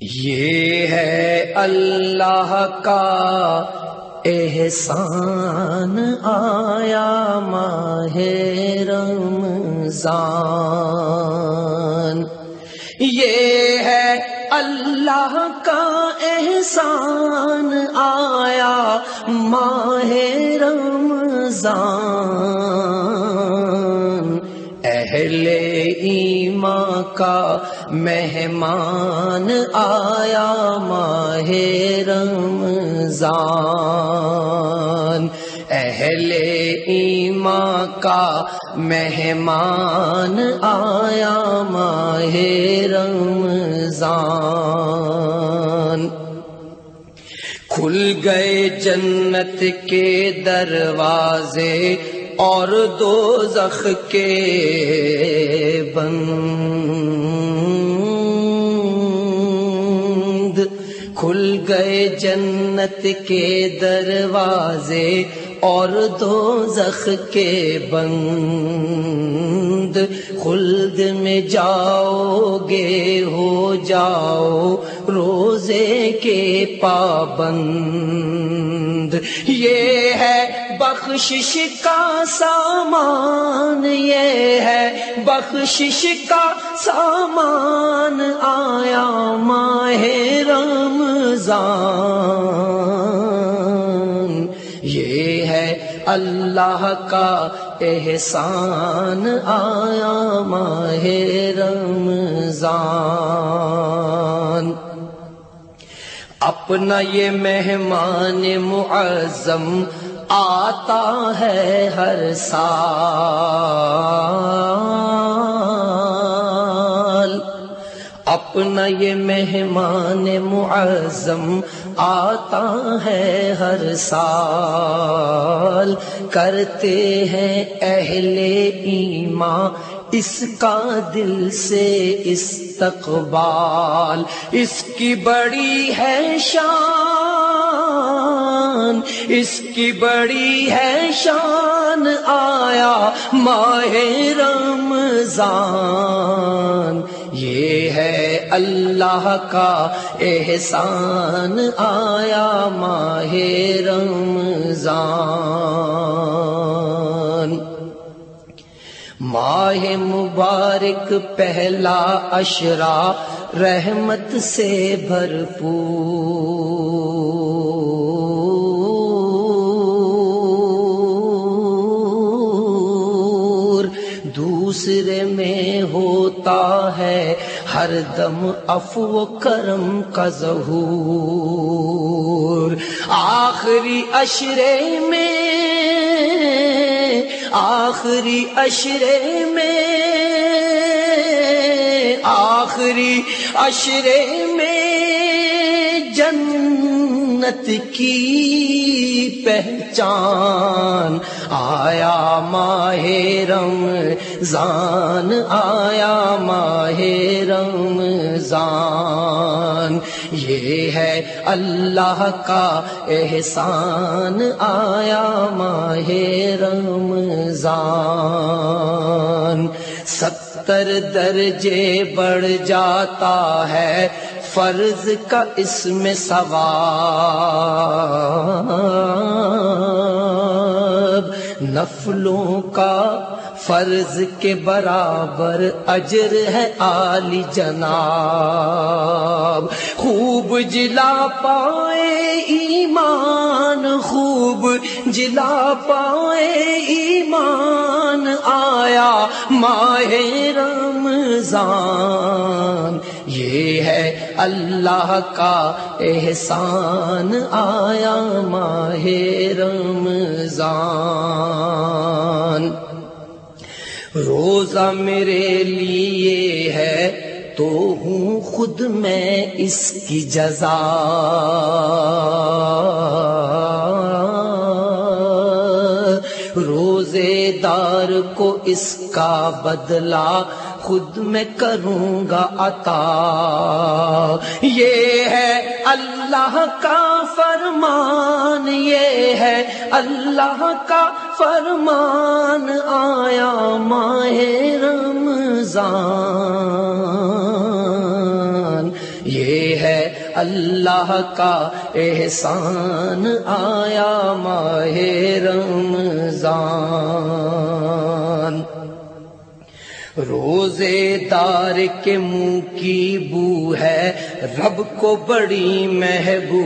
یہ ہے اللہ کا احسان آیا ماہ رمضان، یہ ہے اللہ کا احسان آیا ماہ رمضان، اہل ایمان کا مہمان آیا ماہ رمضان، اہل ایمان کا مہمان آیا ماہ رمضان، کھل گئے جنت کے دروازے اور دوزخ کے بند، کھل گئے جنت کے دروازے اور دوزخ کے بند، خلد میں جاؤ گے ہو جاؤ روزے کے پابند، یہ ہے بخشش کا سامان، یہ ہے بخشش کا سامان آیا ماہ رمضان، یہ ہے اللہ کا احسان آیا ماہ رمضان، اپنا یہ مہمان معظم آتا ہے ہر سال، اپنا یہ مہمان معظم آتا ہے ہر سال، کرتے ہیں اہل ایمان اس کا دل سے استقبال، اس کی بڑی ہے شان، اس کی بڑی ہے شان آیا ماہ رمضان، یہ ہے اللہ کا احسان آیا ماہ رمضان، ماہ مبارک پہلا عشرہ رحمت سے بھرپور، دوسرے میں ہوتا ہے ہر دم عفو و کرم کا ظہور، آخری عشرے میں، آخری عشرے میں، آخری عشرے میں جنت کی پہچان آیا ماہ رمضان، آیا ماہ رمضان، یہ ہے اللہ کا احسان آیا ماہ رمضان، 70 درجے بڑھ جاتا ہے فرض کا اس میں ثواب، نفلوں کا فرض کے برابر اجر ہے عالی جناب، خوب جلا پائے ایمان، خوب جلا پائے ایمان آیا ماہ رمضان، یہ ہے اللہ کا احسان آیا ماہ رمضان، روزہ میرے لیے ہے تو ہوں خود میں اس کی جزا، روزے دار کو اس کا بدلہ خود میں کروں گا عطا، یہ ہے اللہ کا فرمان، یہ ہے اللہ کا فرمان آیا ماہ رمضان، یہ ہے اللہ کا احسان آیا ماہ رمضان۔ روزے دار کے منہ کی بو ہے رب کو بڑی محبوب،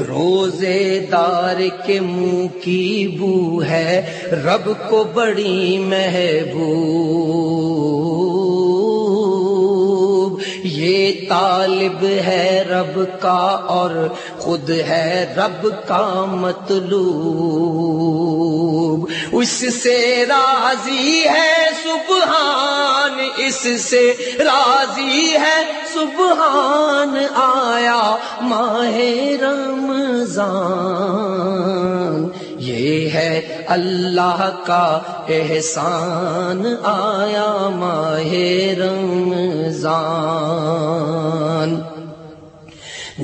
روزے دار کے منہ کی بو ہے رب کو بڑی محبوب، یہ طالب ہے رب کا اور خود ہے رب کا مطلوب، اس سے راضی ہے سبحان، اس سے راضی ہے سبحان، آیا ماہ رمضان، یہ ہے اللہ کا احسان آیا ماہ رمضان۔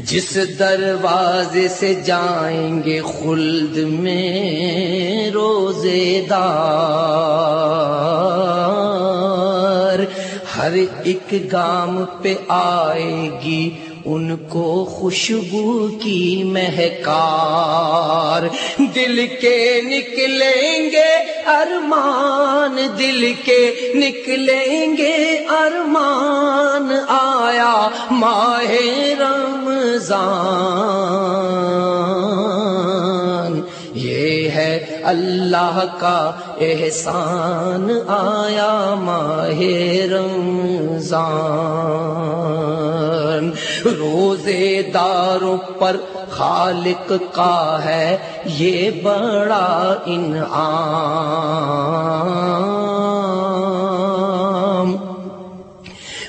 جس دروازے سے جائیں گے خلد میں روزے دار، ہر ایک گام پہ آئے گی ان کو خوشبو کی مہکار، دل کے نکلیں گے ارمان، دل کے نکلیں گے ارمان، آیا ماہ رمضان، یہ ہے اللہ کا احسان آیا ماہ رمضان۔ روزے داروں پر خالق کا ہے یہ بڑا انعام،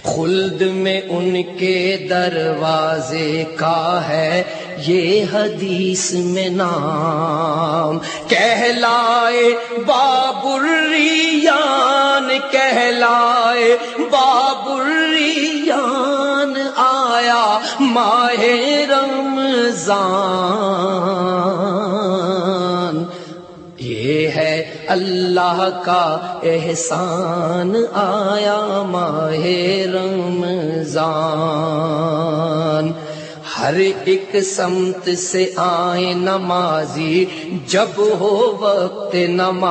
خلد میں ان کے دروازے کا ہے یہ حدیث میں نام، کہلائے باب الریان، کہلائے باب الریان، آیا ماہ رمضان، یہ ہے اللہ کا احسان آیا ماہ رمضان۔ ہر ایک سمت سے آئے نمازی جب ہو وقت نماز،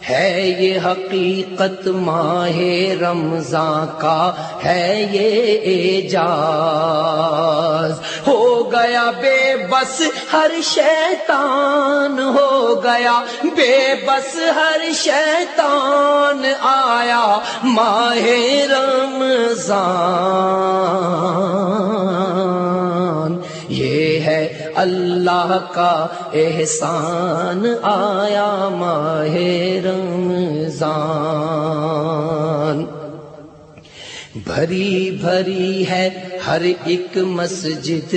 ہے یہ حقیقت ماہ رمضان کا ہے یہ اعجاز، ہو گیا بے بس ہر شیطان، ہو گیا بے بس ہر شیطان، آیا ماہ رمضان، یہ ہے اللہ کا احسان آیا ماہ رمضان۔ بھری بھری ہے ہر ایک مسجد،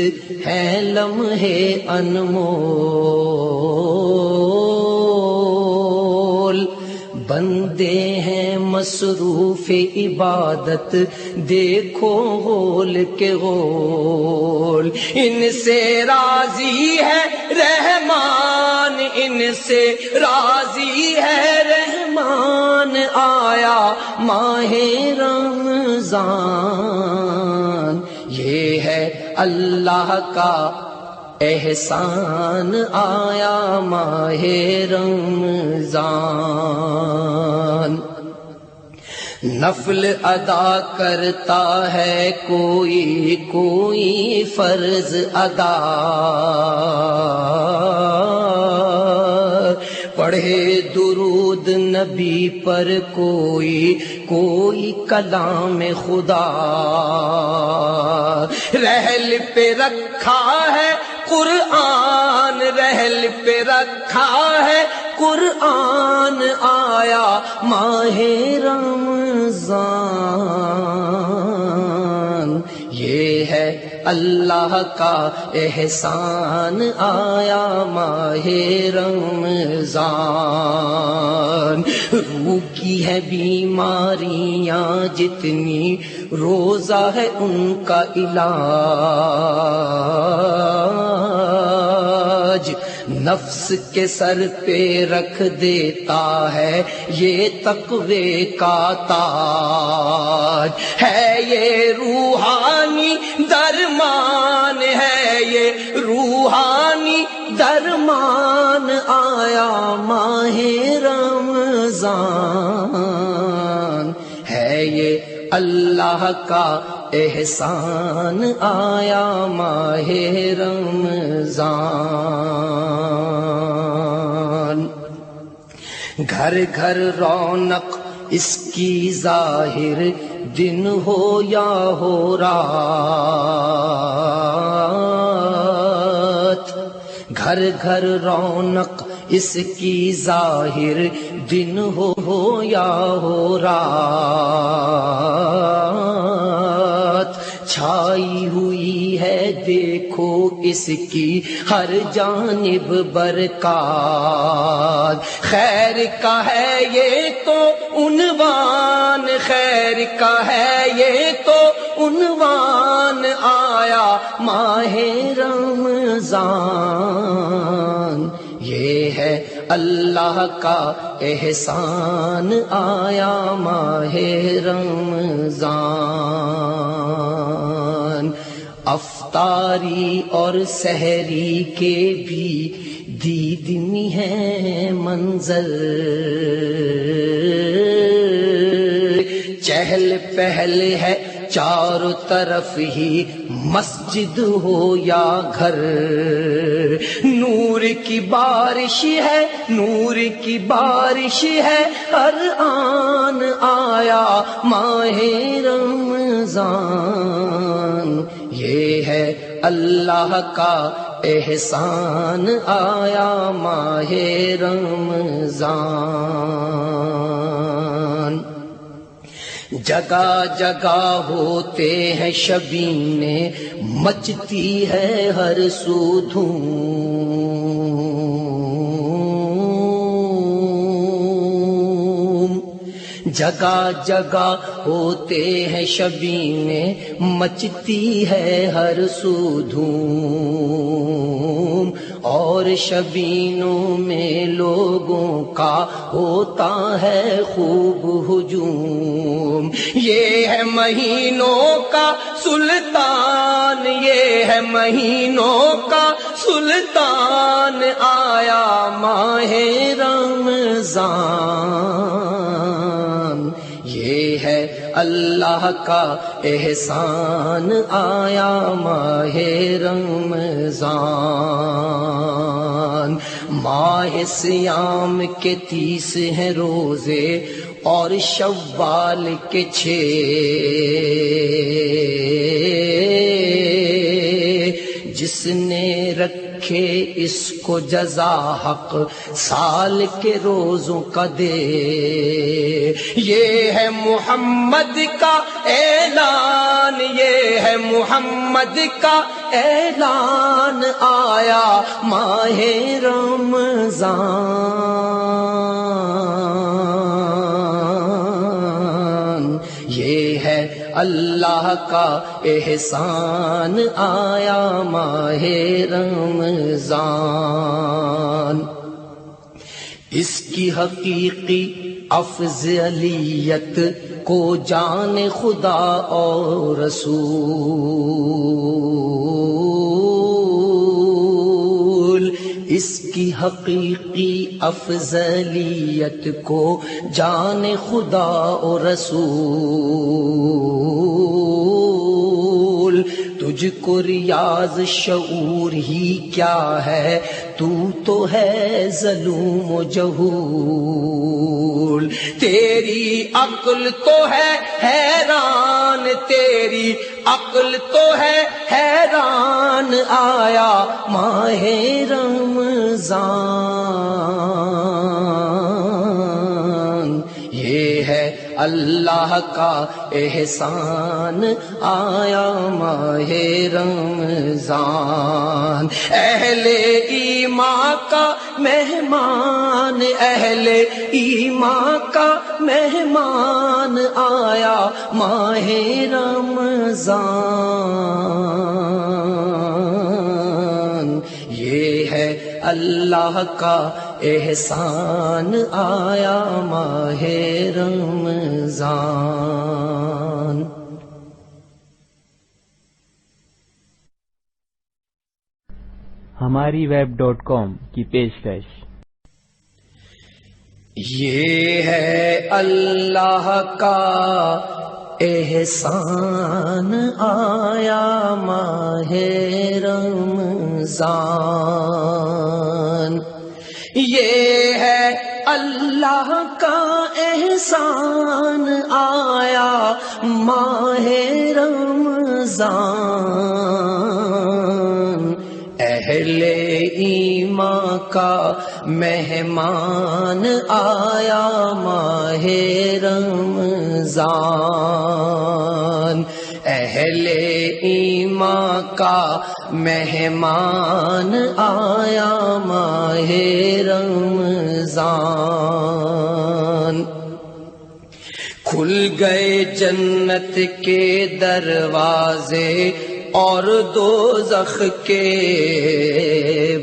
ہے لمحے انمول، بندے ہیں مصروف عبادت، دیکھو غول کے غول، ان سے راضی ہے رحمان، ان سے راضی ہے رحمان، آیا ماہ رمضان، یہ ہے اللہ کا احسان آیا ماہ رمضان۔ نفل ادا کرتا ہے کوئی کوئی فرض ادا، پڑھے درود نبی پر کوئی کوئی کلام خدا، رحل پہ رکھا ہے قرآن، رحل پہ رکھا ہے قرآن، آیا ماہ رمضان، یہ ہے اللہ کا احسان آیا ماہ رمضان۔ روح کی ہے بیماریاں جتنی، روزہ ہے ان کا علاج، تاج نفس کے سر پہ رکھ دیتا ہے یہ تقوی کا تاج ہے یہ روحانی درمان ہے یہ روحانی درمان آیا ماہ رمضان ہے یہ اللہ کا احسان آیا ماہ رمضان گھر گھر رونق اس کی ظاہر دن ہو یا ہو رات گھر گھر رونق اس کی ظاہر دن ہو یا ہو رات چھائی ہوئی ہے دیکھو اس کی ہر جانب برکات خیر کا ہے یہ تو عنوان خیر کا ہے یہ تو عنوان آیا ماہ رمضان یہ ہے اللہ کا احسان آیا ماہ رمضان افطاری اور سحری کے بھی دیدنی ہے منظر چہل پہل ہے چاروں طرف ہی مسجد ہو یا گھر نور کی بارش ہے نور کی بارش ہے ہر آن آیا ماہ رمضان یہ ہے اللہ کا احسان آیا ماہ رمضان جگہ جگہ ہوتے ہیں شبینے مچتی ہے ہر سو دھوم جگہ جگہ ہوتے ہیں شبینے مچتی ہے ہر سو دھوم اور شبینوں میں لوگوں کا ہوتا ہے خوب ہجوم یہ ہے مہینوں کا سلطان یہ ہے مہینوں کا سلطان آیا ماہ رمضان یہ ہے اللہ کا احسان آیا ماہ رمضان ماہ سیام کے 30 ہیں روزے اور شوال کے 6 جس نے رکھے اس کو جزا حق سال کے روزوں کا دے یہ ہے محمد کا اعلان یہ ہے محمد کا اعلان آیا ماہ رمضان یہ ہے اللہ کا احسان آیا ماہ رمضان اس کی حقیقی افضلیت کو جان خدا اور رسول اس کی حقیقی افضلیت کو جان خدا اور رسول تجھ کو ریاض شعور ہی کیا ہے تو ہے ظلوم و جہول تیری عقل تو ہے حیران تیری عقل تو ہے حیران آیا ماہ رمضان یہ ہے اللہ کا احسان آیا ماہ رمضان اہل ایمان کا مہمان اہل ایمان کا مہمان آیا ماہ رمضان یہ ہے ہے اللہ کا احسان آیا ماہ رمضان. ہماری web.com کی پیشکش. یہ ہے اللہ کا احسان آیا ماہ رمضان. یہ ہے اللہ کا احسان آیا ماہ رمضان. اہل ایمان کا مہمان آیا ماہ رمضان. اہل ایمان کا مہمان آیا ماہ رمضان. کھل گئے جنت کے دروازے اور دوزخ کے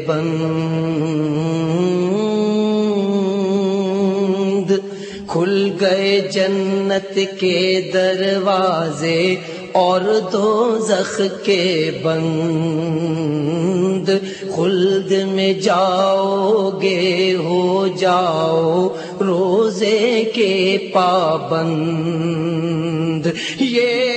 بند. کھل گئے جنت کے دروازے اور دوزخ کے بند. خلد میں جاؤ گے ہو جاؤ روزے کے پابند. یہ